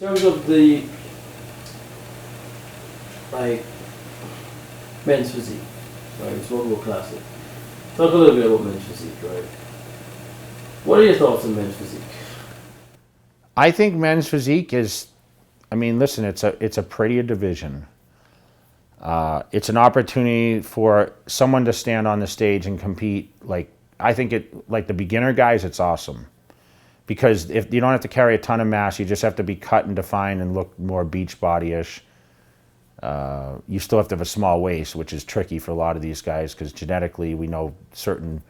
terms of the like men's physique, right? It's one more classic. Talk a little bit about men's physique, right? What are your thoughts on men's physique? I think men's physique is, I mean, listen, it's a prettier division. It's an opportunity for someone to stand on the stage and compete. Like, I think like the beginner guys, it's awesome. Because if you don't have to carry a ton of mass, you just have to be cut and defined and look more beach body-ish. You still have to have a small waist, which is tricky for a lot of these guys because genetically we know certain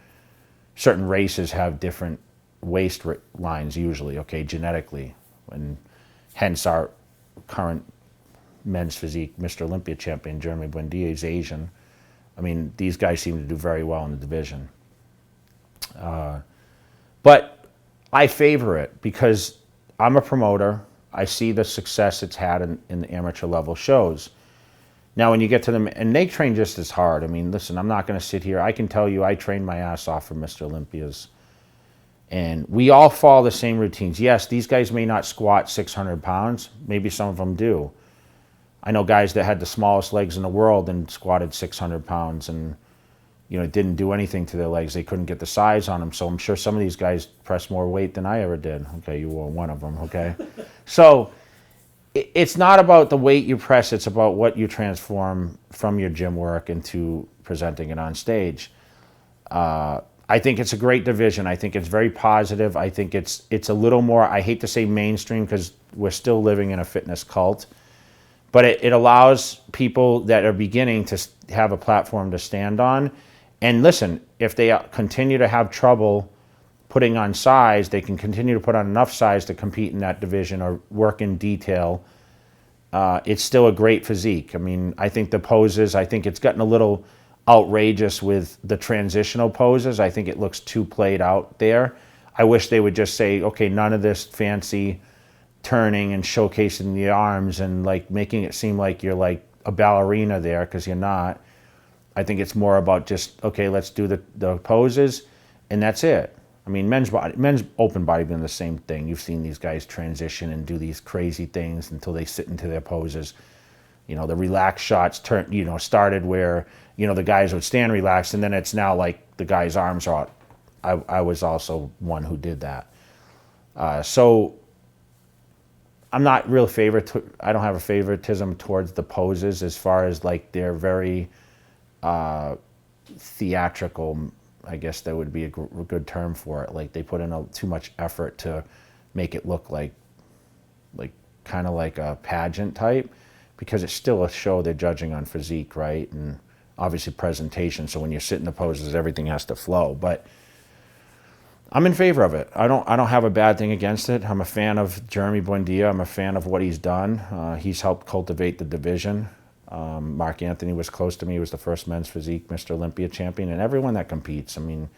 races have different waist lines usually, okay, genetically. And hence our current men's physique, Mr. Olympia champion, Jeremy Buendia, is Asian. I mean, these guys seem to do very well in the division. But I favor it because I'm a promoter. I see the success it's had in the amateur level shows. Now, when you get to them, and they train just as hard. I mean, listen, I'm not going to sit here. I can tell you I trained my ass off for Mr. Olympias. And we all follow the same routines. Yes, these guys may not squat 600 pounds. Maybe some of them do. I know guys that had the smallest legs in the world and squatted 600 pounds and, you know, didn't do anything to their legs. They couldn't get the size on them. So I'm sure some of these guys pressed more weight than I ever did. Okay, you were one of them, okay? So it's not about the weight you press. It's about what you transform from your gym work into presenting it on stage. I think it's a great division. I think it's very positive. I think it's a little more, I hate to say mainstream because we're still living in a fitness cult. But it allows people that are beginning to have a platform to stand on. And listen, if they continue to have trouble putting on size, they can continue to put on enough size to compete in that division or work in detail. It's still a great physique. I mean, I think the poses, I think it's gotten a little outrageous with the transitional poses. I think it looks too played out there. I wish they would just say, okay, none of this fancy turning and showcasing the arms and like making it seem like you're like a ballerina there because you're not. I think it's more about just, okay, let's do the poses and that's it. I mean, men's open bodybuilding the same thing. You've seen these guys transition and do these crazy things until they sit into their poses. You know, the relaxed shots started where, you know, the guys would stand relaxed and then it's now like the guy's arms are out. I was also one who did that. So I'm not real I don't have a favoritism towards the poses as far as like they're very theatrical. I guess that would be a good term for it. Like they put in too much effort to make it look like kind of like a pageant type, because it's still a show. They're judging on physique, right? And obviously presentation. So when you sit in the poses, everything has to flow. But I'm in favor of it. I don't have a bad thing against it. I'm a fan of Jeremy Buendia. I'm a fan of what he's done. He's helped cultivate the division. Mark Anthony was close to me. He was the first men's physique Mr. Olympia champion. And everyone that competes, I mean,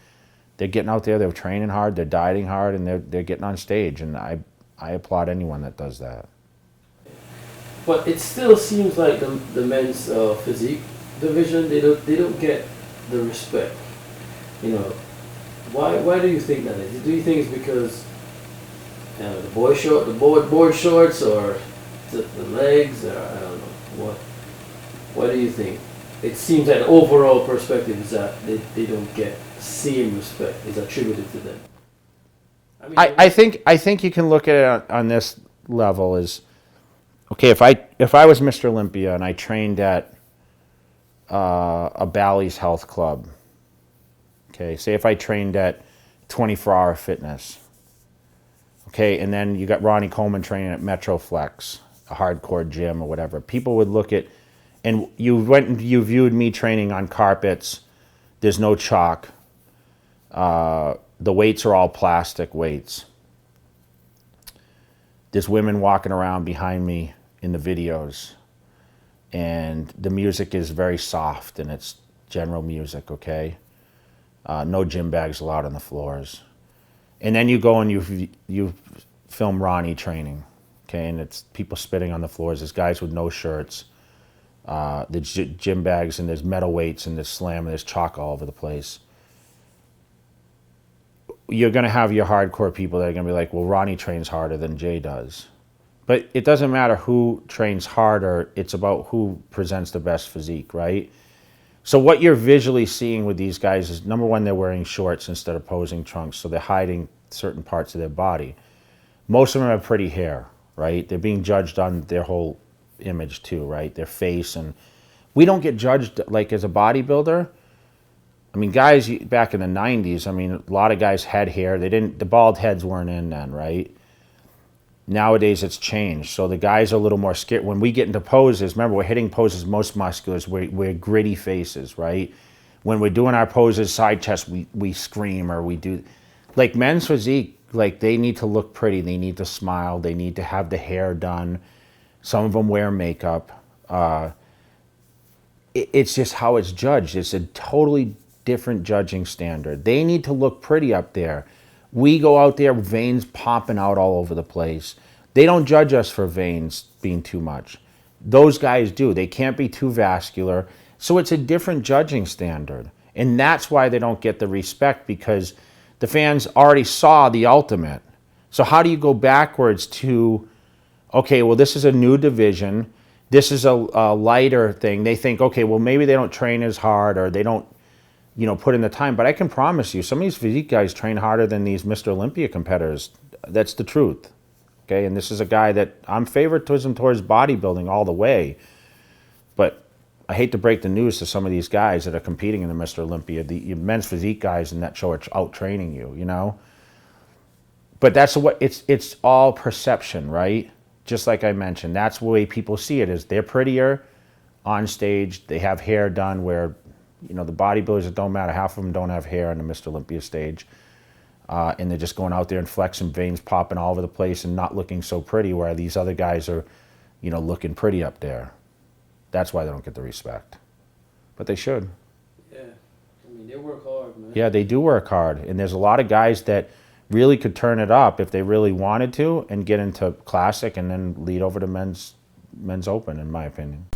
they're getting out there, they're training hard, they're dieting hard, and they're getting on stage. And I applaud anyone that does that. But it still seems like the men's physique division, they don't get the respect. You know, why do you think that is? Do you think it's because the board shorts, or the legs, or I don't know what do you think? It seems that the overall perspective is that they don't get the same respect is attributed to them. I mean, I think you can look at it on this level as, okay, if I was Mr. Olympia and I trained at a Bally's Health Club, okay, say if I trained at 24-Hour Fitness, okay, and then you got Ronnie Coleman training at Metroflex, a hardcore gym or whatever, people would look at, and you viewed me training on carpets, there's no chalk, the weights are all plastic weights. There's women walking around behind me in the videos, and the music is very soft and it's general music, okay? No gym bags allowed on the floors. And then you go and you film Ronnie training, okay? And it's people spitting on the floors. There's guys with no shirts. There's gym bags and there's metal weights and there's slam and there's chalk all over the place. You're going to have your hardcore people that are going to be like, well, Ronnie trains harder than Jay does. But it doesn't matter who trains harder. It's about who presents the best physique, right? So what you're visually seeing with these guys is, number one, they're wearing shorts instead of posing trunks, so they're hiding certain parts of their body. Most of them have pretty hair, right? They're being judged on their whole image too, right? Their face. And we don't get judged like as a bodybuilder. I mean, guys back in the 90s, I mean, a lot of guys had hair. The bald heads weren't in then, right? Nowadays it's changed. So the guys are a little more scared. When we get into poses, remember, we're hitting poses most musculars, we're gritty faces, right? When we're doing our poses, side chest, we scream, or we do. Like men's physique, like they need to look pretty, they need to smile, they need to have the hair done. Some of them wear makeup. It's just how it's judged. It's a totally different judging standard. They need to look pretty up there. We go out there, veins popping out all over the place. They don't judge us for veins being too much. Those guys do. They can't be too vascular. So it's a different judging standard. And that's why they don't get the respect, because the fans already saw the ultimate. So how do you go backwards to, okay, well, this is a new division. This is a lighter thing. They think, okay, well, maybe they don't train as hard, or they don't, put in the time. But I can promise you, some of these physique guys train harder than these Mr. Olympia competitors. That's the truth. Okay, and this is a guy that I'm favoritism towards bodybuilding all the way. But I hate to break the news to some of these guys that are competing in the Mr. Olympia. The men's physique guys in that show are out training you, But that's what it's all perception, right? Just like I mentioned, that's the way people see it, is they're prettier on stage. They have hair done where, the bodybuilders, it don't matter. Half of them don't have hair on the Mr. Olympia stage. And they're just going out there and flexing, veins popping all over the place and not looking so pretty, where these other guys are, looking pretty up there. That's why they don't get the respect. But they should. Yeah. I mean, they work hard, man. Yeah, they do work hard. And there's a lot of guys that really could turn it up if they really wanted to and get into classic and then lead over to men's open, in my opinion.